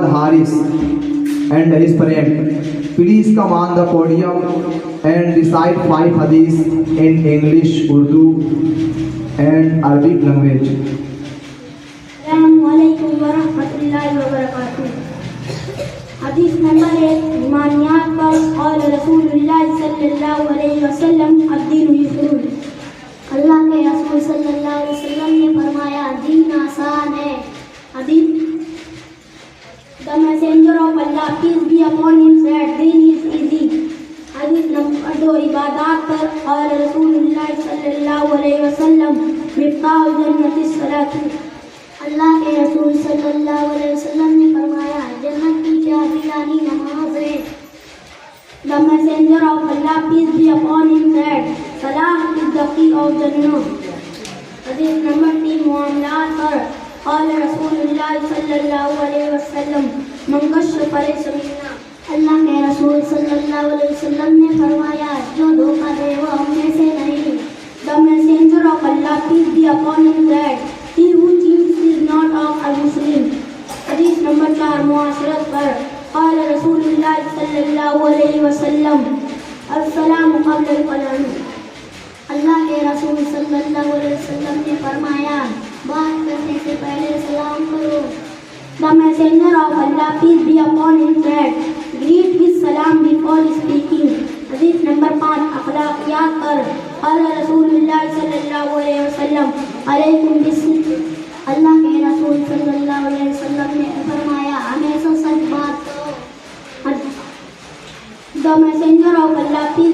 Muhammad Haris and his friend please come on the podium and recite 5 hadiths in English, Urdu and Arabic language. Assalamualaikum warahmatullahi wabarakatuh. حدیث number 1 ایمانیات پر قال رسول اللہ صلی اللہ علیہ وسلم الدین یسر. اللہ کے رسول صلی اللہ علیہ وسلم نے فرمایا دین آسان ہے. حدیث The messenger of Allah peace be upon him said deen is easy. حدیث نمبر 2 عبادات پر قال رسول اللہ صلی اللہ علیہ وسلم مفتاح الجنت الصلاۃ. اللہ کے رسول صلی اللہ علیہ وسلم نے فرمایا جنت کی چابی یعنی نماز ہے. The messenger of Allah peace be upon him said salah is the key of Jannah. حدیث نمبر 3 معاملات پر قال رسول اللہ صلی اللہ علیہ وسلم من غش فلیس منا. اللہ کے رسول صلی اللہ علیہ وسلم نے فرمایا جو دھوکہ دے وہ ہم میں سے نہیں. The messenger of Allah peace be upon him said he who cheats is not of a Muslim. حدیث نمبر 4 معاشرت پر قال رسول اللہ صلی اللہ علیہ وسلم السلام قبل الکلام. اللہ کے رسول صلی اللہ علیہ وسلم نے فرمایا بات کرنے سے پہلے سلام کرو. The messenger of Allah peace be upon him said greet with salam before speaking. حدیث نمبر 5 اخلاقیات پر قال رسول اللہ صلی اللہ علیہ وسلم علیکم بالصدق. اللہ کے رسول صلی اللہ علیہ وسلم نے فرمایا ہمیشہ سچ بات کرو. The messenger of Allah peace